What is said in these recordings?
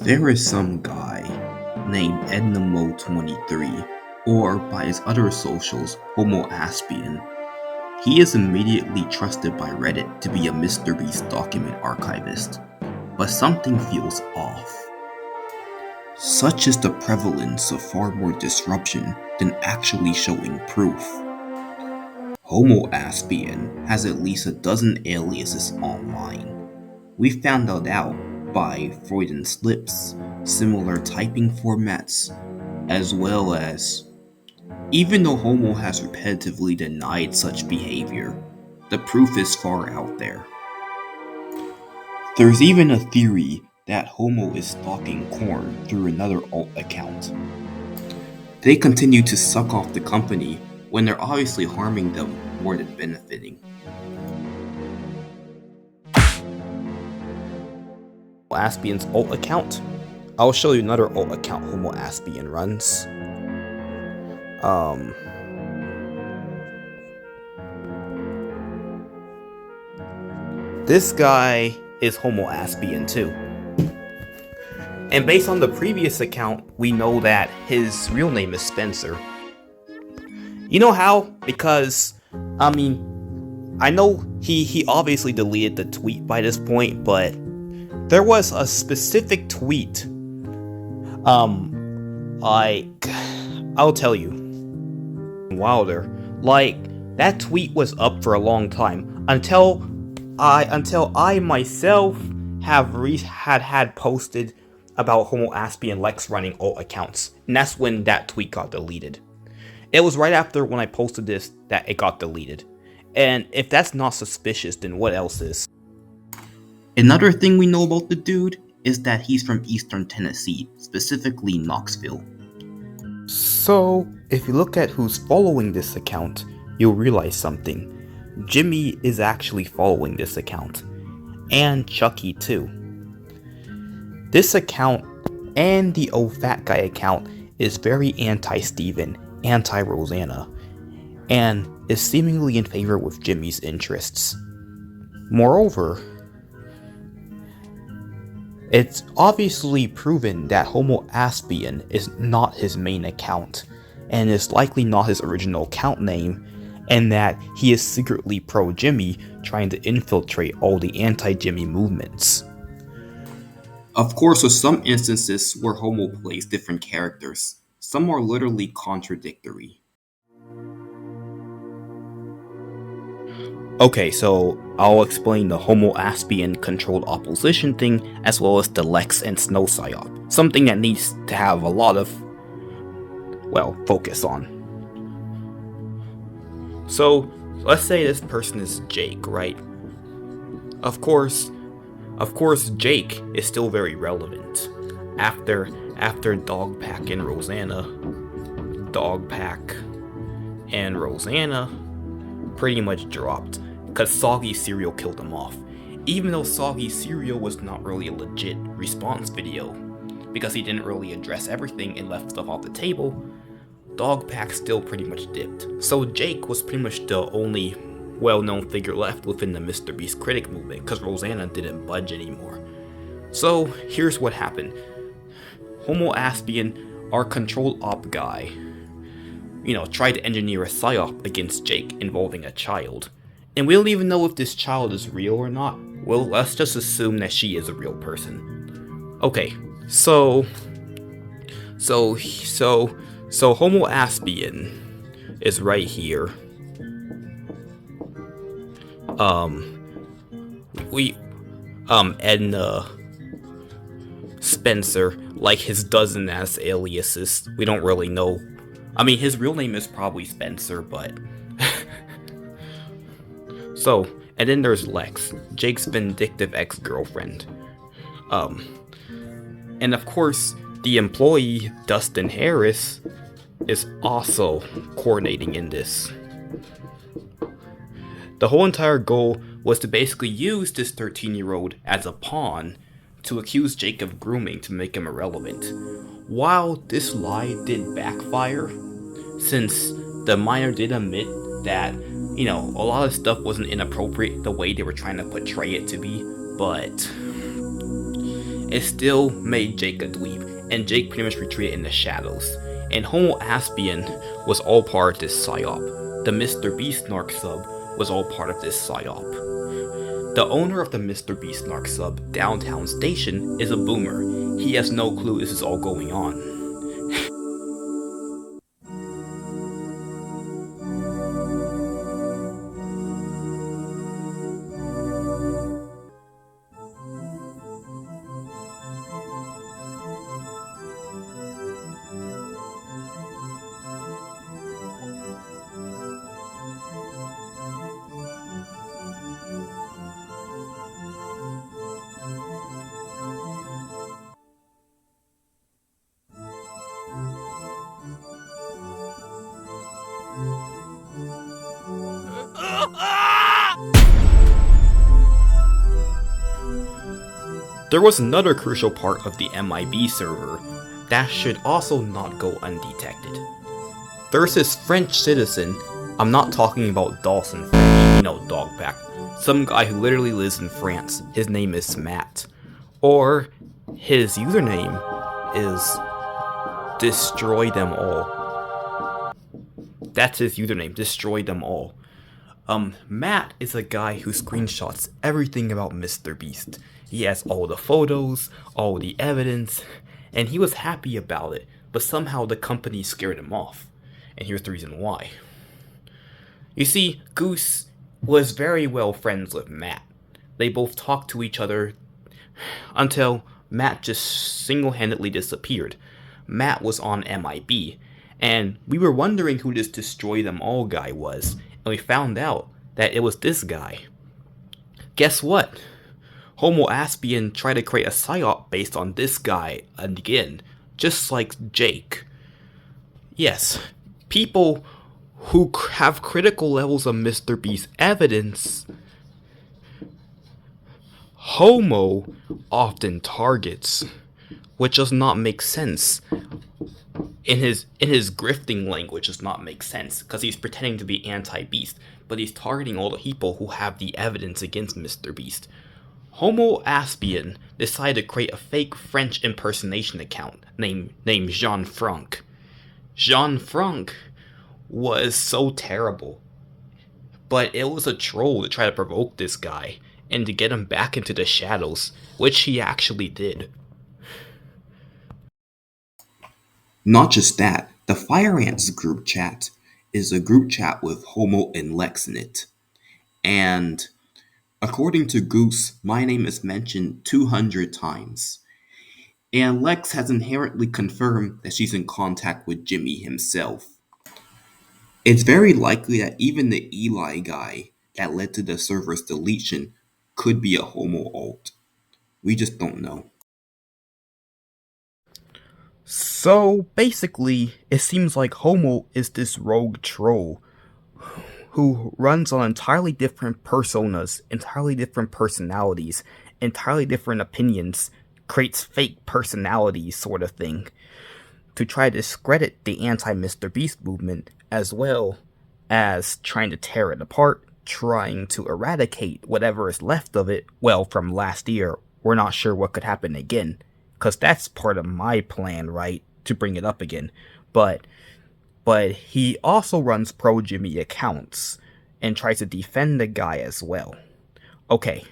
There is some guy named Ednamo23, or by his other socials, Homo Aspian. He is immediately trusted by Reddit to be a MrBeast document archivist, but something feels off. Such is the prevalence of far more disruption than actually showing proof. Homo Aspian has at least a dozen aliases online. We found that out by Freudian slips, similar typing formats, as well as, even though Homo has repetitively denied such behavior, the proof is far out there. There's even a theory that Homo is stalking Korn through another alt account. They continue to suck off the company when they're obviously harming them more than benefiting. Aspian's alt account. I'll show you another alt account Homo Aspian runs. This guy is Homo Aspian too. And based on the previous account, we know that his real name is Spencer. You know how? Because, I know he obviously deleted the tweet by this point, but there was a specific tweet. I'll tell you. Wilder. That tweet was up for a long time until I myself had posted about Homo Aspian Lex running alt accounts, and that's when that tweet got deleted. It was right after when I posted this that it got deleted. And if that's not suspicious, then what else is? Another thing we know about the dude is that he's from Eastern Tennessee, specifically Knoxville. So, if you look at who's following this account, you'll realize something. Jimmy is actually following this account. And Chucky too. This account and the Oh Fat Guy account is very anti-Steven, anti-Rosanna, and is seemingly in favor with Jimmy's interests. Moreover, it's obviously proven that Homo Aspian is not his main account, and is likely not his original account name, and that he is secretly pro-Jimmy, trying to infiltrate all the anti-Jimmy movements. Of course, with some instances where Homo plays different characters, some are literally contradictory. Okay, so I'll explain the Homo Aspian controlled opposition thing, as well as the Lex and Snow Psyop, something that needs to have a lot of, focus on. So, let's say this person is Jake, right? Of course, Jake is still very relevant. After Dogpack and Rosanna pretty much dropped, because Soggy Cereal killed him off. Even though Soggy Cereal was not really a legit response video, because he didn't really address everything and left stuff off the table, Dogpack still pretty much dipped. So Jake was pretty much the only well-known figure left within the MrBeast critic movement, because Rosanna didn't budge anymore. So here's what happened. Homo Aspian, our controlled op guy, tried to engineer a psyop against Jake involving a child. And we don't even know if this child is real or not. Well, let's just assume that she is a real person. Okay, so Homo Aspian is right here. Edna, Spencer, like his dozen-ass aliases. We don't really know. His real name is probably Spencer, but... So, and then there's Lex, Jake's vindictive ex-girlfriend. And of course, the employee, Dustin Harris, is also coordinating in this. The whole entire goal was to basically use this 13-year-old as a pawn to accuse Jake of grooming to make him irrelevant. While this lie did backfire, since the minor did admit that, a lot of stuff wasn't inappropriate the way they were trying to portray it to be, but it still made Jake a dweeb, and Jake pretty much retreated in the shadows. And Homo Aspian was all part of this Psyop. The Mr. Beast Narc sub was all part of this Psyop. The owner of the Mr. Beast Narc sub, Downtown Station, is a boomer. He has no clue this is all going on. There was another crucial part of the MIB server that should also not go undetected. There's this French citizen, I'm not talking about Dawson French, you know, Dogpack, some guy who literally lives in France. His name is Matt. Or his username is Destroy Them All. That's his username, Destroy Them All. Matt is a guy who screenshots everything about Mr. Beast. He has all the photos, all the evidence, and he was happy about it, but somehow the company scared him off. And here's the reason why. You see, Goose was very well friends with Matt. They both talked to each other until Matt just single-handedly disappeared. Matt was on MIB, and we were wondering who this Destroy Them All guy was, and we found out that it was this guy. Guess what? Homo Aspian tried to create a psyop based on this guy again, just like Jake. Yes, people who have critical levels of Mr. Beast evidence, Homo often targets, which does not make sense. In his grifting language does not make sense, because he's pretending to be anti-Beast, but he's targeting all the people who have the evidence against Mr. Beast. Homo Aspian decided to create a fake French impersonation account named Jean-Franc. Jean-Franc was so terrible, but it was a troll to try to provoke this guy and to get him back into the shadows, which he actually did. Not just that, the Fire Ants group chat is a group chat with Homo and Lex in it. And according to Goose, my name is mentioned 200 times. And Lex has inherently confirmed that she's in contact with Jimmy himself. It's very likely that even the Eli guy that led to the server's deletion could be a Homo alt. We just don't know. So basically, it seems like Homo is this rogue troll who runs on entirely different personas, entirely different personalities, entirely different opinions, creates fake personalities sort of thing, to try to discredit the anti-Mr. Beast movement, as well as trying to tear it apart, trying to eradicate whatever is left of it. Well, from last year, we're not sure what could happen again, because that's part of my plan, right, to bring it up again. But he also runs pro-Jimmy accounts and tries to defend the guy as well. Okay,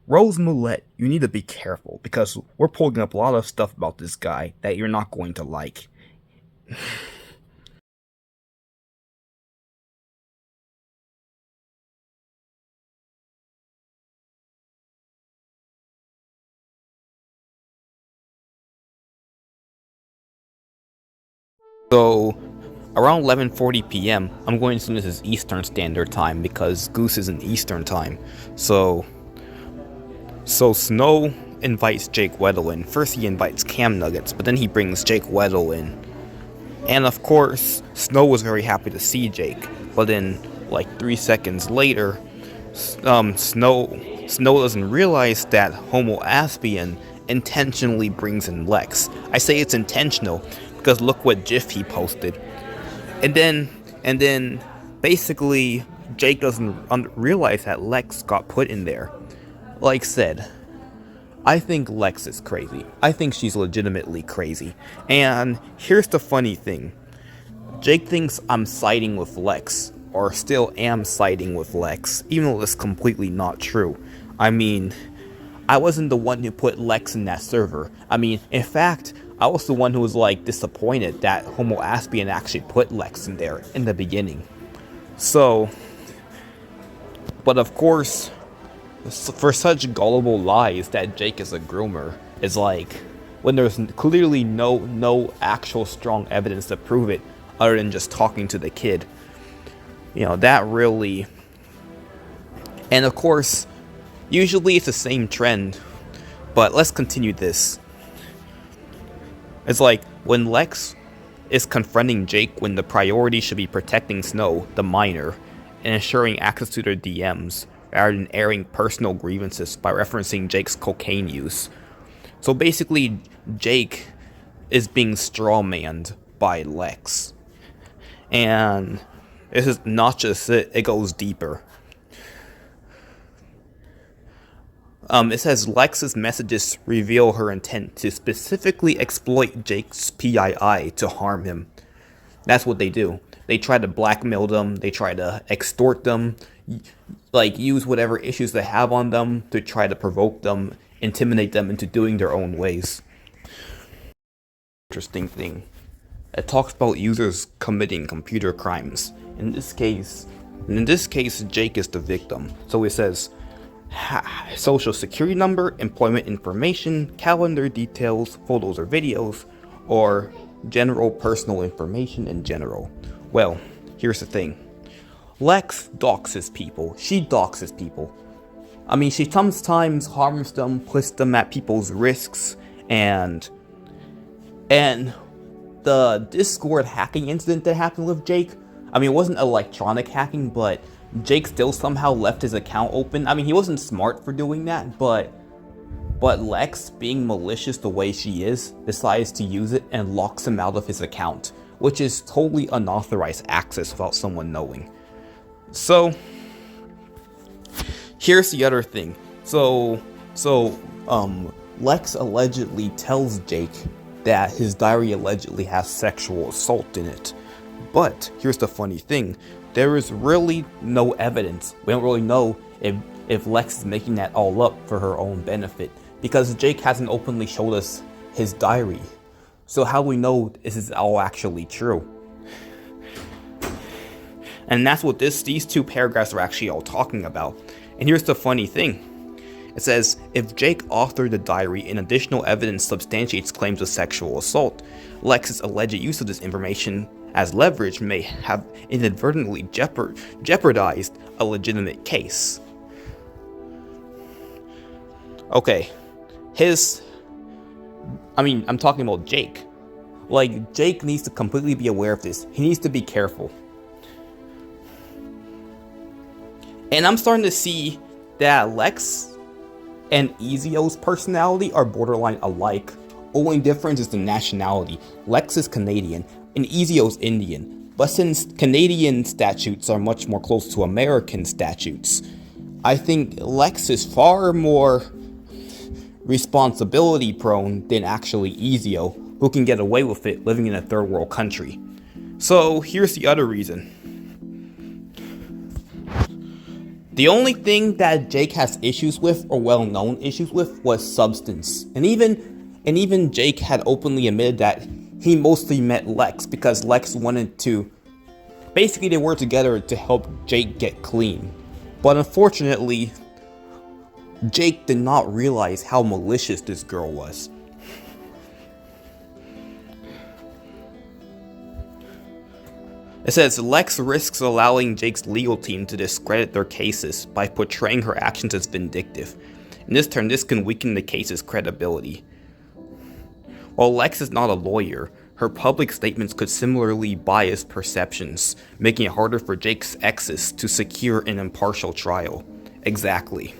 Rose Moulette, you need to be careful, because we're pulling up a lot of stuff about this guy that you're not going to like. So, around 11:40 p.m., I'm going to assume this is Eastern Standard Time, because Goose is in Eastern Time. So Snow invites Jake Weddle in. First he invites Cam Nuggets, but then he brings Jake Weddle in. And of course, Snow was very happy to see Jake, but then, like 3 seconds later, Snow doesn't realize that Homo Aspian intentionally brings in Lex. I say it's intentional, because look what GIF he posted. And then, basically, Jake doesn't realize that Lex got put in there. Like said, I think Lex is crazy. I think she's legitimately crazy. And here's the funny thing. Jake thinks I'm siding with Lex, or still am siding with Lex, even though it's completely not true. I mean, I wasn't the one who put Lex in that server. I mean, in fact, I was the one who was like disappointed that Homo Aspian actually put Lex in there in the beginning. So, but of course, for such gullible lies that Jake is a groomer is like, when there's clearly no actual strong evidence to prove it other than just talking to the kid. You know, that really... And of course, usually it's the same trend, but let's continue this. It's like, when Lex is confronting Jake when the priority should be protecting Snow, the minor, and ensuring access to their DMs, rather than airing personal grievances by referencing Jake's cocaine use. So basically, Jake is being strawmanned by Lex. And this is not just it goes deeper. It says Lex's messages reveal her intent to specifically exploit Jake's PII to harm him. That's what they do. They try to blackmail them, they try to extort them, like use whatever issues they have on them to try to provoke them, intimidate them into doing their own ways. Interesting thing. It talks about users committing computer crimes. In this case, Jake is the victim. So it says social security number, employment information, calendar details, photos or videos, or general personal information in general. Well, here's the thing. Lex doxes people. She doxes people. I mean, she sometimes harms them, puts them at people's risks, and the Discord hacking incident that happened with Jake, I mean, it wasn't electronic hacking, but Jake still somehow left his account open. I mean, he wasn't smart for doing that, but Lex, being malicious the way she is, decides to use it and locks him out of his account, which is totally unauthorized access without someone knowing. So, here's the other thing. So, Lex allegedly tells Jake that his diary allegedly has sexual assault in it. But here's the funny thing. There is really no evidence. We don't really know if Lex is making that all up for her own benefit, because Jake hasn't openly showed us his diary. So how do we know this is all actually true? And that's what these two paragraphs are actually all talking about. And here's the funny thing. It says, if Jake authored the diary and additional evidence substantiates claims of sexual assault, Lex's alleged use of this information as leverage may have inadvertently jeopardized a legitimate case. Okay, I'm talking about Jake. Like, Jake needs to completely be aware of this. He needs to be careful. And I'm starting to see that Lex and Ezio's personality are borderline alike. Only difference is the nationality. Lex is Canadian and Ezio's Indian. But since Canadian statutes are much more close to American statutes, I think Lex is far more responsibility prone than actually Ezio, who can get away with it living in a third world country. So here's the other reason. The only thing that Jake has issues with, or well-known issues with, was substance. And even Jake had openly admitted that he mostly met Lex because Lex wanted to... Basically, they were together to help Jake get clean. But unfortunately, Jake did not realize how malicious this girl was. It says, Lex risks allowing Jake's legal team to discredit their cases by portraying her actions as vindictive. In this turn, this can weaken the case's credibility. While Lex is not a lawyer, her public statements could similarly bias perceptions, making it harder for Jake's exes to secure an impartial trial. Exactly.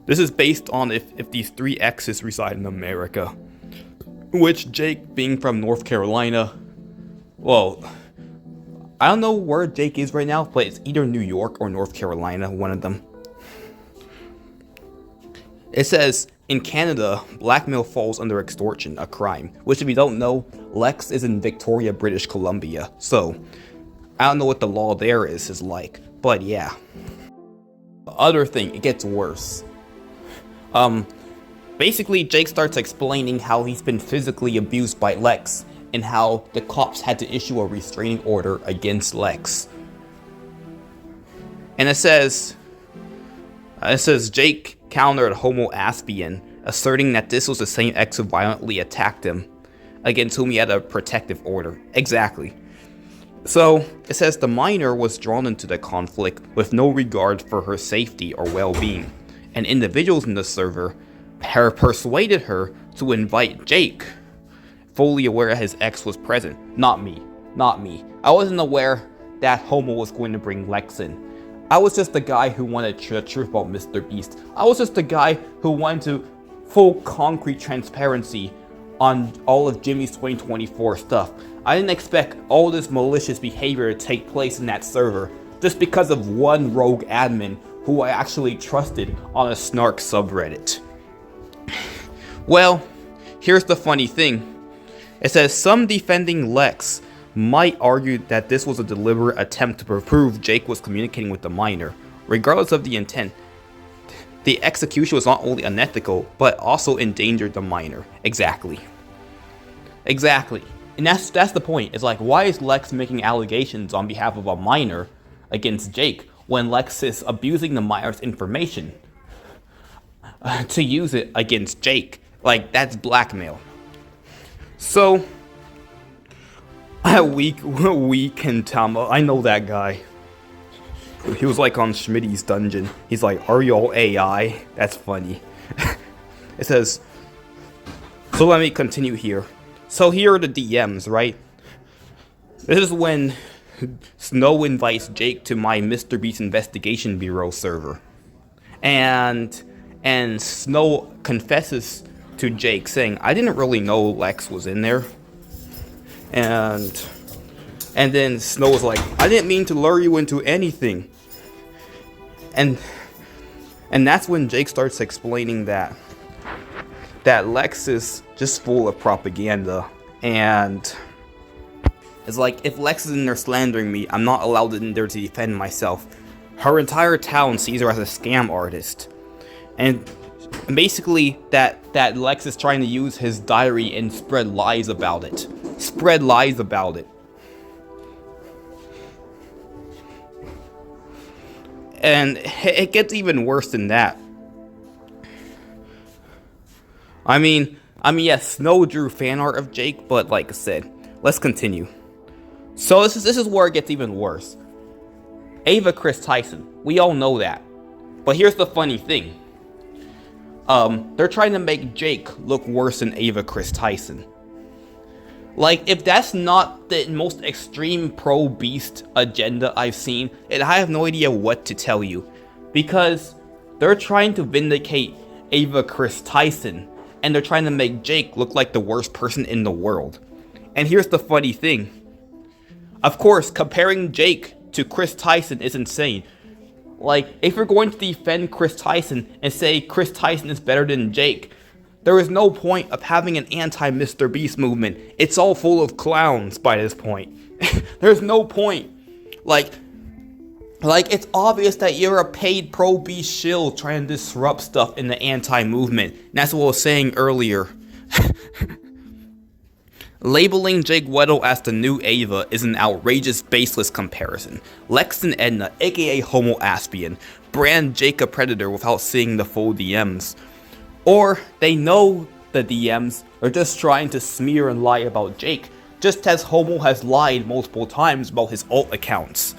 This is based on if these three exes reside in America. Which Jake, being from North Carolina, well, I don't know where Jake is right now, but it's either New York or North Carolina, one of them. It says, In Canada, blackmail falls under extortion, a crime, which if you don't know, Lex is in Victoria, British Columbia, so I don't know what the law there is like, but yeah. The other thing, it gets worse. Basically, Jake starts explaining how he's been physically abused by Lex, and how the cops had to issue a restraining order against Lex. And it says Jake countered Homo Aspian, asserting that this was the same ex who violently attacked him, against whom he had a protective order. Exactly. So, it says the minor was drawn into the conflict with no regard for her safety or well-being, and individuals in the server persuaded her to invite Jake, fully aware his ex was present. Not me. I wasn't aware that Homo was going to bring Lex in. I was just the guy who wanted the truth about Mr. Beast. I was just the guy who wanted to full concrete transparency on all of Jimmy's 2024 stuff. I didn't expect all this malicious behavior to take place in that server just because of one rogue admin who I actually trusted on a snark subreddit. Well, here's the funny thing. It says some defending Lex might argue that this was a deliberate attempt to prove Jake was communicating with the minor. Regardless of the intent, the execution was not only unethical, but also endangered the minor. Exactly. And that's the point. It's like, why is Lex making allegations on behalf of a minor against Jake when Lex is abusing the minor's information to use it against Jake? Like, that's blackmail. So, weak and Tama, I know that guy. He was like on Schmitty's dungeon. He's like, are you all AI? That's funny. It says, so let me continue here. So here are the DMs, right? This is when Snow invites Jake to my Mr. Beast Investigation Bureau server. And Snow confesses to Jake, saying, I didn't really know Lex was in there. And then Snow was like, I didn't mean to lure you into anything. And that's when Jake starts explaining that Lex is just full of propaganda. And it's like, if Lex is in there slandering me, I'm not allowed in there to defend myself. Her entire town sees her as a scam artist. And basically, that Lex is trying to use his diary and spread lies about it. And it gets even worse than that. I mean, yes, Snow drew fan art of Jake, but like I said, let's continue. So this is where it gets even worse. Ava Chris Tyson, we all know that. But here's the funny thing. They're trying to make Jake look worse than Ava Chris Tyson. Like, if that's not the most extreme pro-Beast agenda I've seen, and I have no idea what to tell you. Because they're trying to vindicate Ava Chris Tyson, and they're trying to make Jake look like the worst person in the world. And here's the funny thing. Of course, comparing Jake to Chris Tyson is insane. Like, if you're going to defend Chris Tyson and say Chris Tyson is better than Jake, there is no point of having an anti-Mr. Beast movement. It's all full of clowns by this point. There's no point. Like, it's obvious that you're a paid pro-Beast shill trying to disrupt stuff in the anti-movement. And that's what I was saying earlier. Labeling Jake Weddle as the new Ava is an outrageous, baseless comparison. Lex and Edna, aka Homo Aspian, brand Jake a predator without seeing the full DMs. Or they know the DMs are just trying to smear and lie about Jake, just as Homo has lied multiple times about his alt accounts.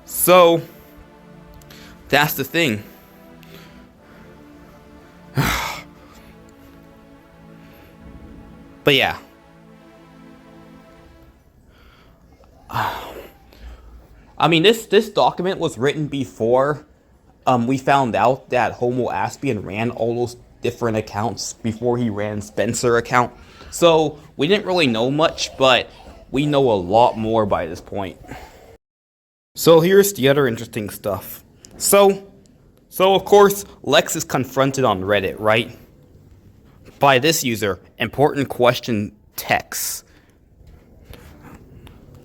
So, that's the thing. But yeah. I mean, this document was written before we found out that Homo Aspian ran all those different accounts before he ran Spencer account. So we didn't really know much, but we know a lot more by this point. So here's the other interesting stuff. So So of course, Lex is confronted on Reddit, right? By this user, important question text.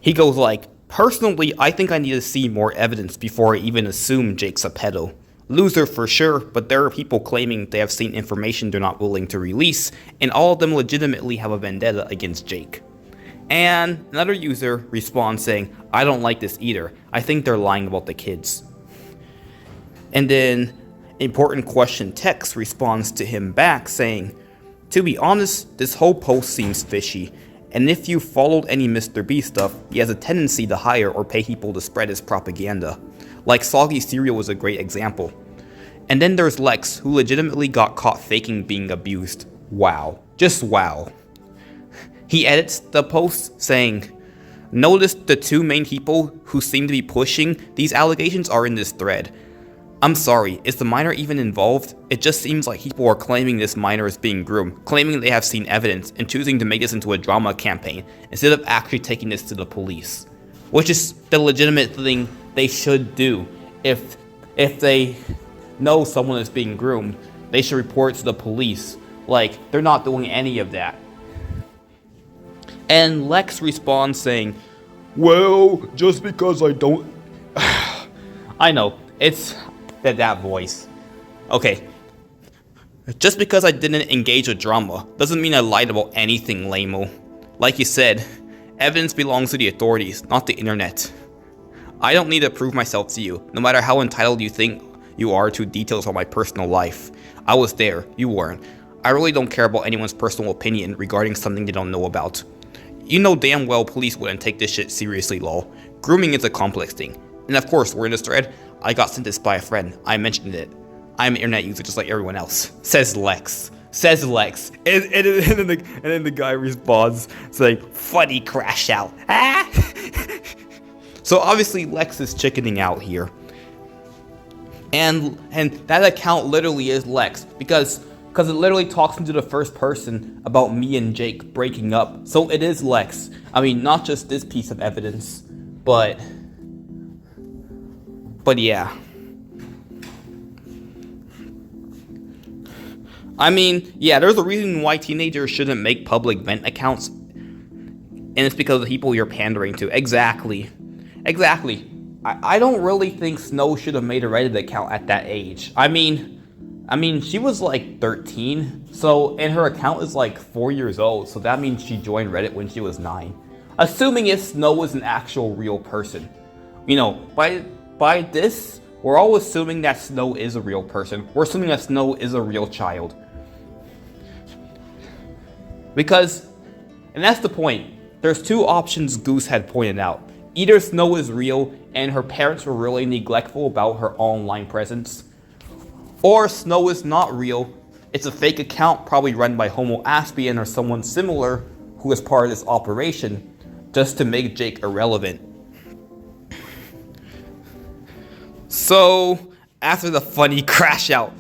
He goes like, personally, I think I need to see more evidence before I even assume Jake's a pedo. Loser for sure, but there are people claiming they have seen information they're not willing to release, and all of them legitimately have a vendetta against Jake. And another user responds saying, I don't like this either. I think they're lying about the kids. And then important question text responds to him back saying, to be honest, this whole post seems fishy, and if you followed any Mr. B stuff, he has a tendency to hire or pay people to spread his propaganda. Like Soggy Cereal was a great example. And then there's Lex, who legitimately got caught faking being abused. Wow. Just wow. He edits the post saying, notice the two main people who seem to be pushing these allegations are in this thread. I'm sorry, is the minor even involved? It just seems like people are claiming this minor is being groomed, claiming they have seen evidence, and choosing to make this into a drama campaign, instead of actually taking this to the police. Which is the legitimate thing they should do. If they know someone is being groomed, they should report it to the police. Like, they're not doing any of that. And Lex responds saying, well, just because I don't... I know, it's... that voice. Okay. Just because I didn't engage with drama doesn't mean I lied about anything, lame-o. Like you said, evidence belongs to the authorities, not the internet. I don't need to prove myself to you, no matter how entitled you think you are to details of my personal life. I was there, you weren't. I really don't care about anyone's personal opinion regarding something they don't know about. You know damn well police wouldn't take this shit seriously, lol. Grooming is a complex thing. And of course, we're in this thread. I got sent this by a friend. I mentioned it. I'm an internet user just like everyone else. Says Lex. And then the guy responds saying, funny crash out. Ah! So obviously Lex is chickening out here. And that account literally is Lex. Because it literally talks into the first person about me and Jake breaking up. So it is Lex. I mean, not just this piece of evidence, but yeah. I mean, yeah, there's a reason why teenagers shouldn't make public vent accounts. And it's because of the people you're pandering to. Exactly. I don't really think Snow should have made a Reddit account at that age. I mean, she was like 13. So, and her account is like 4 years old. So that means she joined Reddit when she was 9. Assuming if Snow was an actual real person. You know, by this, we're all assuming that Snow is a real person. We're assuming that Snow is a real child. Because, and that's the point, there's two options Goose had pointed out. Either Snow is real and her parents were really neglectful about her online presence, or Snow is not real, it's a fake account probably run by Homo Aspian or someone similar who is part of this operation, just to make Jake irrelevant. So, after the funny crash out,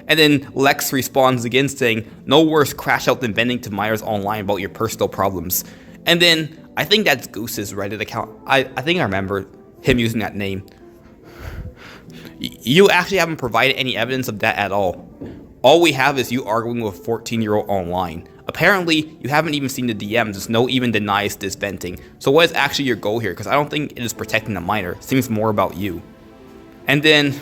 and then Lex responds again saying, no worse crash out than venting to Myers online about your personal problems. And then, I think that's Goose's Reddit account. I think I remember him using that name. You actually haven't provided any evidence of that at all. All we have is you arguing with a 14-year-old online. Apparently, you haven't even seen the DMs, as No even denies this venting. So what is actually your goal here? Because I don't think it is protecting the minor. It seems more about you. And then,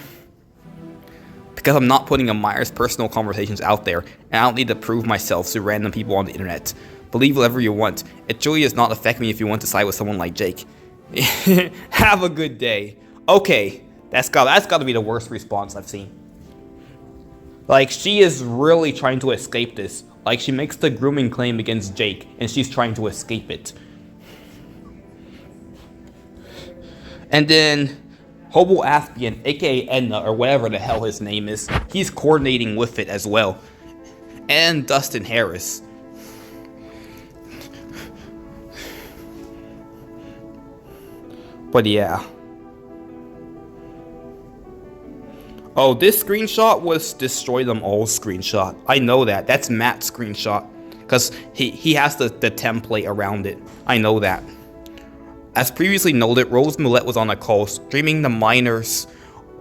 because I'm not putting a Myers' personal conversations out there, and I don't need to prove myself to random people on the internet. Believe whatever you want. It truly does not affect me if you want to side with someone like Jake. Have a good day. Okay, that's got to be the worst response I've seen. Like, she is really trying to escape this. Like, she makes the grooming claim against Jake, and she's trying to escape it. And then Hobo Aspian, aka Edna, or whatever the hell his name is, he's coordinating with it as well. And Dustin Harris. But yeah. Oh, this screenshot was Destroy Them All screenshot. I know that. That's Matt's screenshot. Because he has the template around it. I know that. As previously noted, Rose Millette was on a call streaming the minors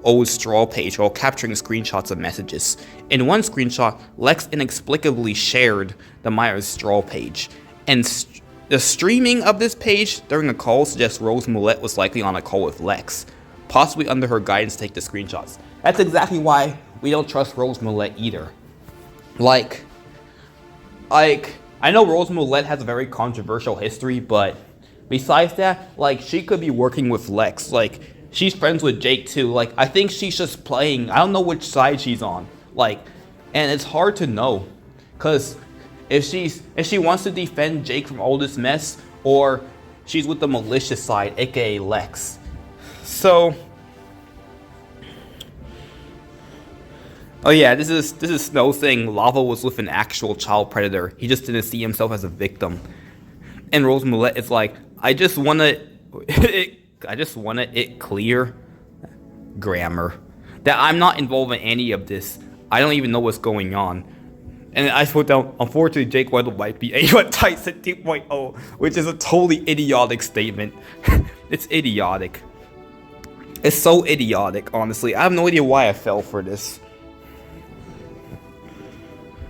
old straw page while capturing screenshots of messages. In one screenshot, Lex inexplicably shared the Myers straw page, and the streaming of this page during a call suggests Rose Millette was likely on a call with Lex, possibly under her guidance to take the screenshots. That's exactly why we don't trust Rose Millette either. Like, I know Rose Millette has a very controversial history, but besides that, like, she could be working with Lex. Like, she's friends with Jake too. Like, I think she's just playing. I don't know which side she's on. Like, and it's hard to know, cause if she wants to defend Jake from all this mess, or she's with the malicious side, aka Lex. So, oh yeah, this is Snow saying Lava was with an actual child predator. He just didn't see himself as a victim. And Rose Millette is like, I just wanna it clear grammar that I'm not involved in any of this. I don't even know what's going on. And I put down, unfortunately, Jake Weddle might be A1 Tyson 2.0, which is a totally idiotic statement. It's idiotic. It's so idiotic, honestly. I have no idea why I fell for this.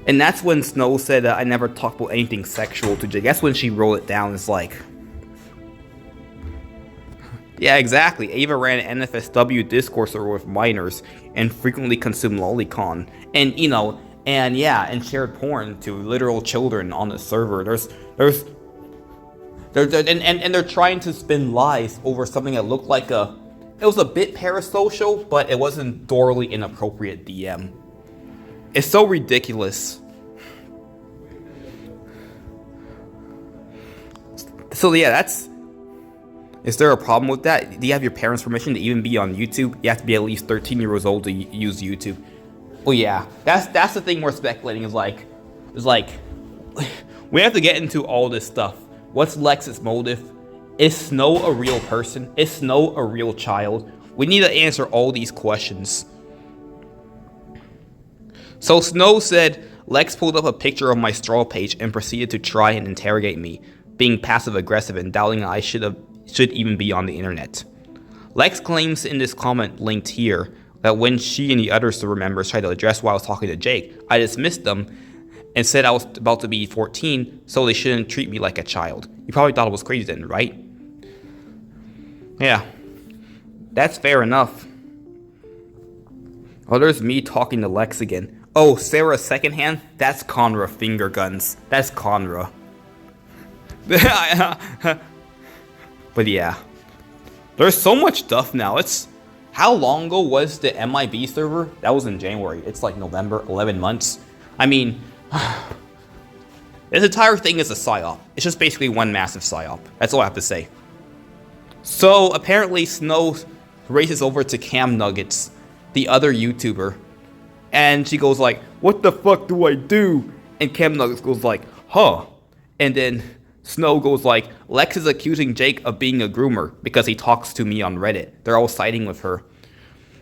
And that's when Snow said I never talked about anything sexual to Jake. That's when she wrote it down. It's like, yeah, exactly. Ava ran an NFSW Discord server with minors and frequently consumed lolicon. And, you know, and shared porn to literal children on the server. And they're trying to spin lies over something that looked like it was a bit parasocial, but it wasn't thoroughly inappropriate DM. It's so ridiculous. So yeah, is there a problem with that? Do you have your parents' permission to even be on YouTube? You have to be at least 13 years old to use YouTube. Well, yeah, that's the thing we're speculating is like, we have to get into all this stuff. What's Lex's motive? Is Snow a real person? Is Snow a real child? We need to answer all these questions. So Snow said, Lex pulled up a picture of my straw page and proceeded to try and interrogate me, being passive-aggressive and doubting I should even be on the internet. Lex claims in this comment linked here that when she and the other server members tried to address why I was talking to Jake, I dismissed them and said I was about to be 14, so they shouldn't treat me like a child. You probably thought I was crazy then, right? Yeah, that's fair enough. Oh, there's me talking to Lex again. Oh, Sarah Secondhand? That's Conra Finger Guns. That's Conra. But yeah. There's so much stuff now. How long ago was the MIB server? That was in January. It's like November, 11 months. I mean, this entire thing is a Psyop. It's just basically one massive Psyop. That's all I have to say. So apparently Snow races over to Cam Nuggets, the other YouTuber, and she goes like, what the fuck do I do? And Cam Nuggets goes like, huh. And then Snow goes like, Lex is accusing Jake of being a groomer because he talks to me on Reddit. They're all siding with her.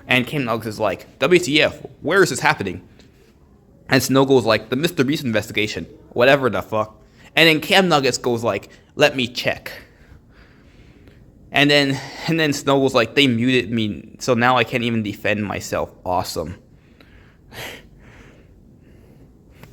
And Cam Nuggets is like, WTF, where is this happening? And Snow goes like, the Mr. Beast investigation, whatever the fuck. And then Cam Nuggets goes like, let me check. And then Snow was like, they muted me, so now I can't even defend myself. Awesome.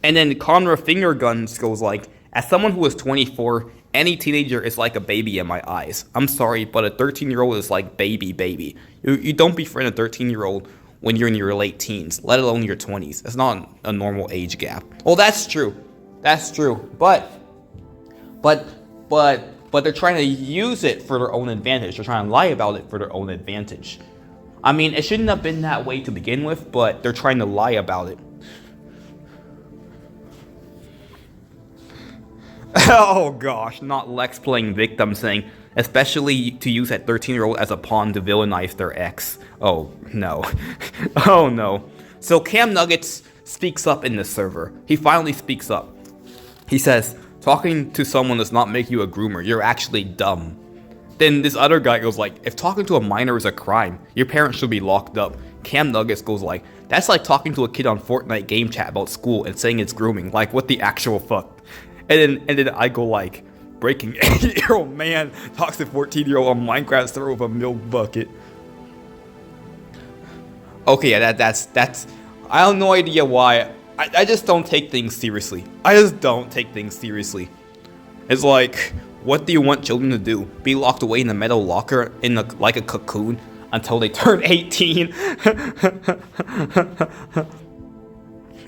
And then Conra Finger Guns goes like, as someone who is 24, any teenager is like a baby in my eyes. I'm sorry, but a 13-year-old is like baby. You don't befriend a 13-year-old when you're in your late teens, let alone your 20s. That's not a normal age gap. Well, that's true. That's true. But they're trying to use it for their own advantage. They're trying to lie about it for their own advantage. I mean, it shouldn't have been that way to begin with, but they're trying to lie about it. Oh gosh, not Lex playing victim saying, especially to use that 13-year-old as a pawn to villainize their ex. Oh no. Oh no. So Cam Nuggets speaks up in the server. He finally speaks up. He says, talking to someone does not make you a groomer. You're actually dumb. Then this other guy goes like, if talking to a minor is a crime, your parents should be locked up. Cam Nuggets goes like, that's like talking to a kid on Fortnite game chat about school and saying it's grooming. Like, what the actual fuck? And then I go like, breaking 8-year-old man talks to 14-year-old on Minecraft server with a milk bucket. Okay, yeah, that's. I have no idea why. I just don't take things seriously. I just don't take things seriously. It's like, what do you want children to do? Be locked away in a metal locker like a cocoon until they turn 18?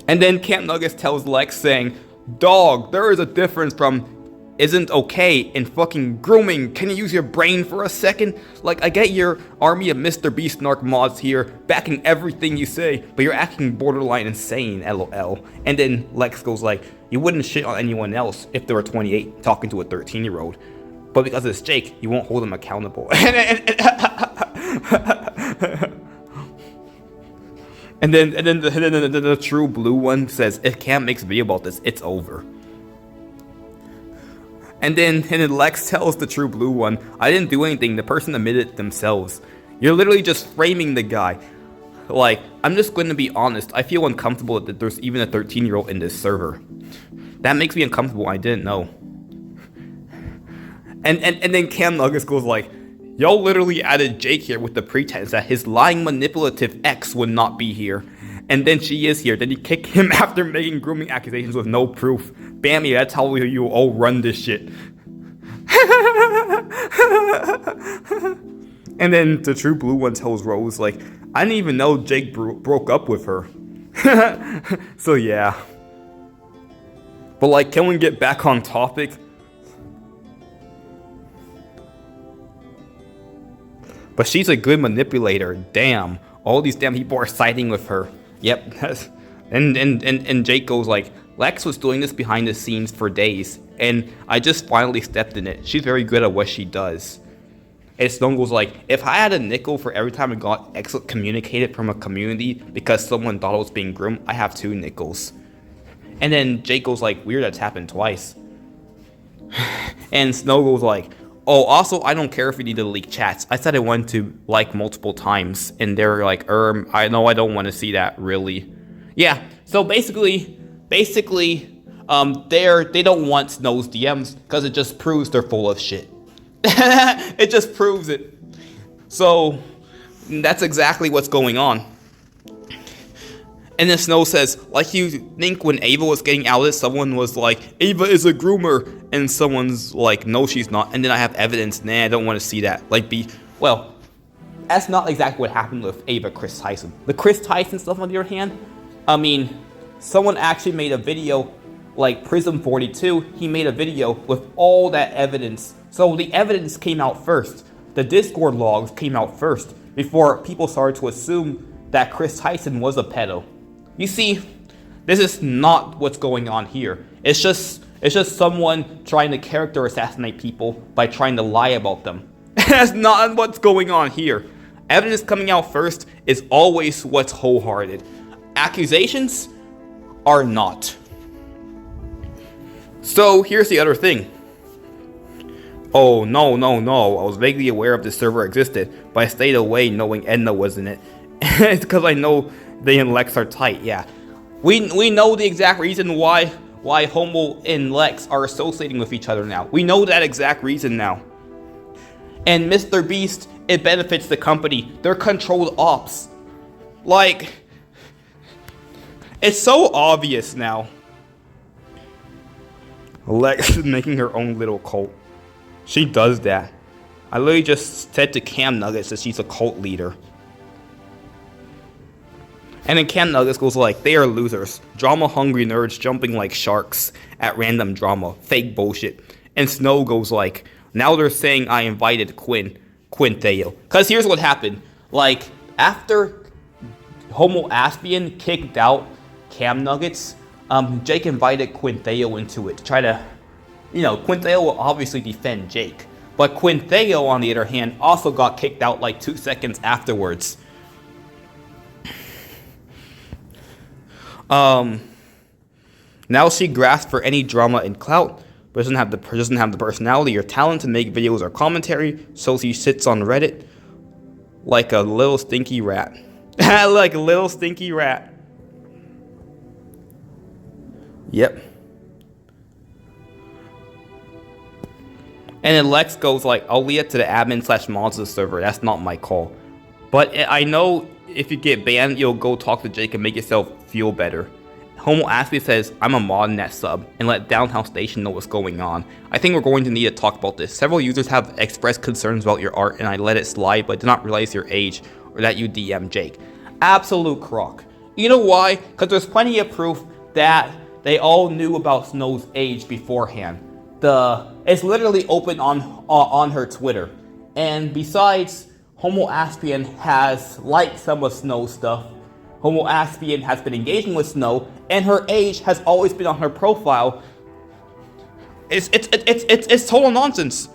And then Camp Nuggets tells Lex saying, "Dog, there is a difference from isn't okay and fucking grooming. Can you use your brain for a second? Like, I get your army of Mr. Beast narc mods here, backing everything you say, but you're acting borderline insane, lol." And then Lex goes like, "You wouldn't shit on anyone else if they were 28 talking to a 13-year-old. But because it's Jake, you won't hold him accountable." And then the true blue one says, "If Cam makes a video about this, it's over." And then Lex tells the true blue one, "I didn't do anything, the person admitted it themselves. You're literally just framing the guy. Like, I'm just going to be honest, I feel uncomfortable that there's even a 13-year-old in this server. That makes me uncomfortable, I didn't know." And then Cam Nuggets goes like, "Y'all literally added Jake here with the pretense that his lying manipulative ex would not be here. And then she is here. Then you kick him after making grooming accusations with no proof. Bammy, that's how you all run this shit." And then the true blue one tells Rose like, "I didn't even know Jake broke up with her." So yeah. But like, can we get back on topic? But she's a good manipulator. Damn. All these damn people are siding with her. Yep. And Jake goes like, "Lex was doing this behind the scenes for days, and I just finally stepped in it. She's very good at what she does." And Stone goes like, "If I had a nickel for every time I got excommunicated from a community because someone thought I was being groomed, I have 2 nickels." And then Jake goes like, "Weird, that's happened twice." And Snow goes like, "Oh, also, I don't care if you need to leak chats. I said I wanted to like multiple times." And they're like, I know I don't want to see that, really." Yeah, so basically, they don't want Snow's DMs because it just proves they're full of shit. It just proves it. So, that's exactly what's going on. And then Snow says, like, you think when Ava was getting outed, someone was like, "Ava is a groomer," and someone's like, "No, she's not." And then I have evidence. Nah, I don't want to see that. Like, well, that's not exactly what happened with Ava Chris Tyson. The Chris Tyson stuff, on the other hand, I mean, someone actually made a video, like Prism 42, he made a video with all that evidence. So the evidence came out first. The Discord logs came out first before people started to assume that Chris Tyson was a pedo. You see, this is not what's going on here. It's just someone trying to character assassinate people by trying to lie about them. That's not what's going on here. Evidence coming out first is always what's wholehearted. Accusations are not. So here's the other thing. Oh, no. I was vaguely aware of this server existed, but I stayed away knowing Edna was in it. It's because I know they and Lex are tight, yeah. We know the exact reason why Homo and Lex are associating with each other now. We know that exact reason now. And Mr. Beast, it benefits the company. They're controlled ops. Like, it's so obvious now. Lex is making her own little cult. She does that. I literally just said to Cam Nuggets that she's a cult leader. And then Cam Nuggets goes like, "They are losers. Drama-hungry nerds jumping like sharks at random drama. Fake bullshit." And Snow goes like, "Now they're saying I invited Quinteo." Because here's what happened. Like, after Homo Aspian kicked out Cam Nuggets, Jake invited Quinteo into it to try to, Quinteo will obviously defend Jake. But Quinteo, on the other hand, also got kicked out like 2 seconds afterwards. Now she grasps for any drama and clout, but doesn't have the personality or talent to make videos or commentary, so she sits on Reddit like a little stinky rat. Like a little stinky rat. Yep. And then Lex goes like, "I'll lead it to the admin/mods of the server. That's not my call. But I know if you get banned, you'll go talk to Jake and make yourself feel better. Homo Aspie says, I'm a mod in that sub, and let Downtown Station know what's going on. I think we're going to need to talk about this. Several users have expressed concerns about your art, and I let it slide, but did not realize your age, or that you DM Jake. Absolute crock. You know why? Because there's plenty of proof that they all knew about Snow's age beforehand. It's literally open on her Twitter. And besides, Homo Aspien has liked some of Snow's stuff. Homo Aspien has been engaging with Snow, and her age has always been on her profile. It's total nonsense.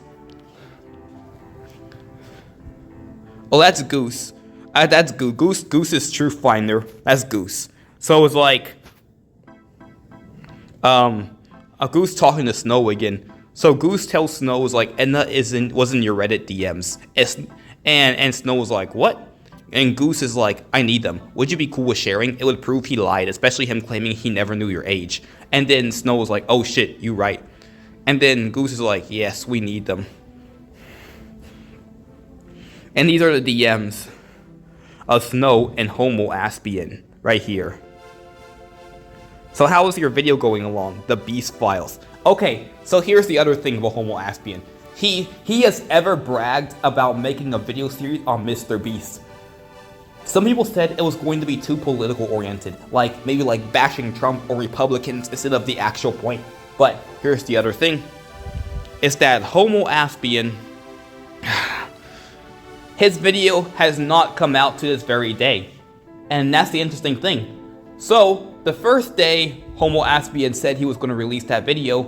Oh, that's Goose. That's Goose. Goose is Truth Finder. That's Goose. So it's like, a Goose talking to Snow again. So Goose tells Snow was like, Edna was in your Reddit DMs, and Snow was like, what? And Goose is like, I need them. Would you be cool with sharing? It would prove he lied, especially him claiming he never knew your age. And then Snow was like, oh shit, you right. And then Goose is like, yes, we need them. And these are the DMs of Snow and Homo Aspien right here. So how is your video going along? The Beast Files. Okay, so here's the other thing about Homo Aspien. He has ever bragged about making a video series on Mr. Beast. Some people said it was going to be too political oriented, like maybe like bashing Trump or Republicans instead of the actual point. But here's the other thing, is that Homo Aspien, his video has not come out to this very day. And that's the interesting thing. So the first day Homo Aspien said he was going to release that video,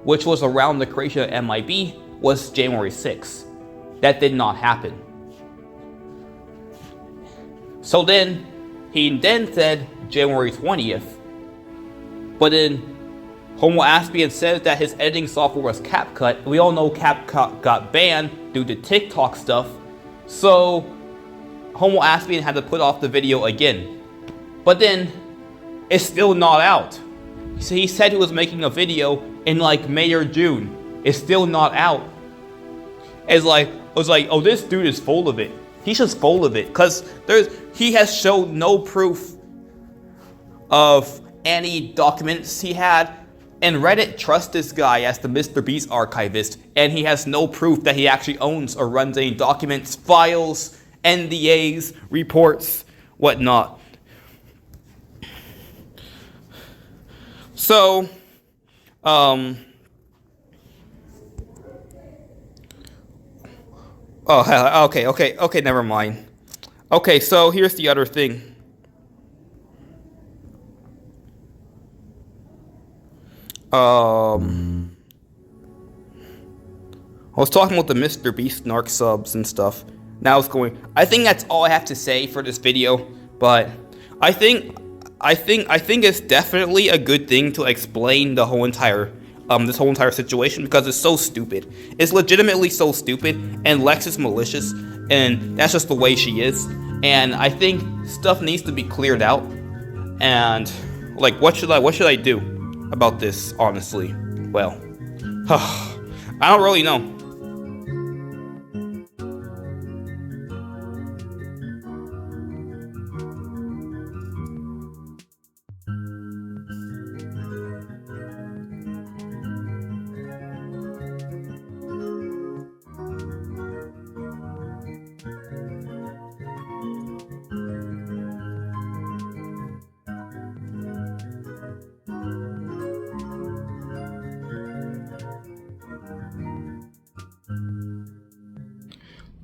which was around the creation of MIB, was January 6th. That did not happen. So then, he then said January 20th. But then, Homo Aspien says that his editing software was CapCut. We all know CapCut got banned due to TikTok stuff. So, Homo Aspien had to put off the video again. But then, it's still not out. So he said he was making a video in like May or June. It's still not out. It was like, oh, this dude is full of it. He's just full of it, because he has shown no proof of any documents he had, and Reddit trusts this guy as the Mr. Beast archivist, and he has no proof that he actually owns or runs any documents, files, NDAs, reports, whatnot. So, oh, okay, never mind. Okay, so here's the other thing. I was talking about the Mr. Beast narc subs and stuff. Now it's going. I think that's all I have to say for this video. But I think it's definitely a good thing to explain the whole entire this whole entire situation, because it's so stupid. It's legitimately so stupid, and Lex is malicious, and that's just the way she is. And I think stuff needs to be cleared out. And like, what should I do about this, honestly? Well, I don't really know.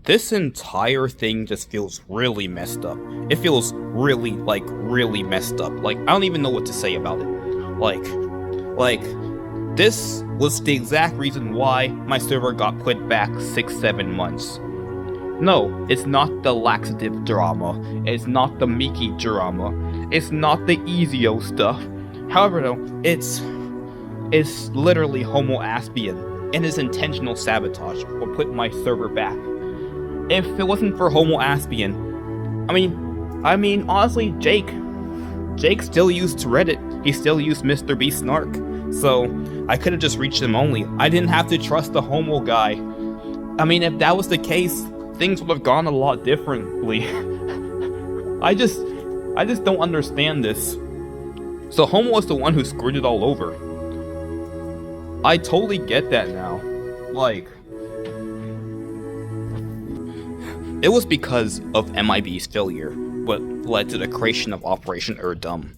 This entire thing just feels really messed up. It feels really messed up. Like, I don't even know what to say about it. Like, this was the exact reason why my server got put back 6-7 months. No, it's not the laxative drama. It's not the Miki drama. It's not the Ezio stuff. However, though, it's literally Homo Aspien and his intentional sabotage will put my server back. If it wasn't for Homo Aspien, I mean, honestly, Jake still used Reddit. He still used Mr. Beast Snark. So I could have just reached him only. I didn't have to trust the Homo guy. I mean, if that was the case, things would have gone a lot differently. I just don't understand this. So Homo was the one who screwed it all over. I totally get that now. Like, it was because of MIB's failure what led to the creation of Operation Erdum.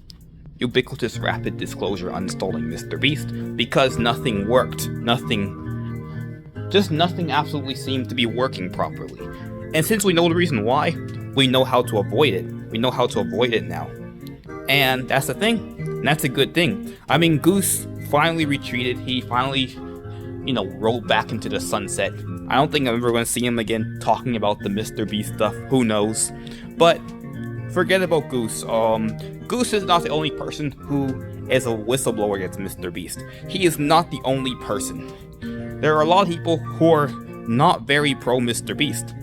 Ubiquitous rapid disclosure uninstalling Mr. Beast, because nothing worked. Nothing absolutely seemed to be working properly. And since we know the reason why, we know how to avoid it. We know how to avoid it now. And that's the thing. And that's a good thing. I mean, Goose finally retreated. He finally, rolled back into the sunset. I don't think I'm ever going to see him again talking about the Mr. Beast stuff. Who knows? But forget about Goose. Goose is not the only person who is a whistleblower against Mr. Beast. He is not the only person. There are a lot of people who are not very pro Mr. Beast.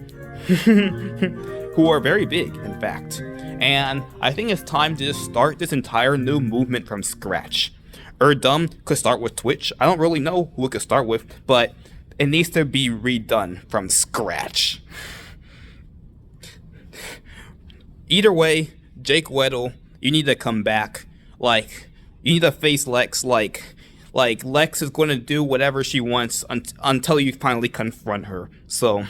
Who are very big, in fact. And I think it's time to just start this entire new movement from scratch. Erdum could start with Twitch. I don't really know who it could start with, but it needs to be redone from scratch. Either way, Jake Weddle, you need to come back. Like, you need to face Lex. Like Lex is going to do whatever she wants until you finally confront her. So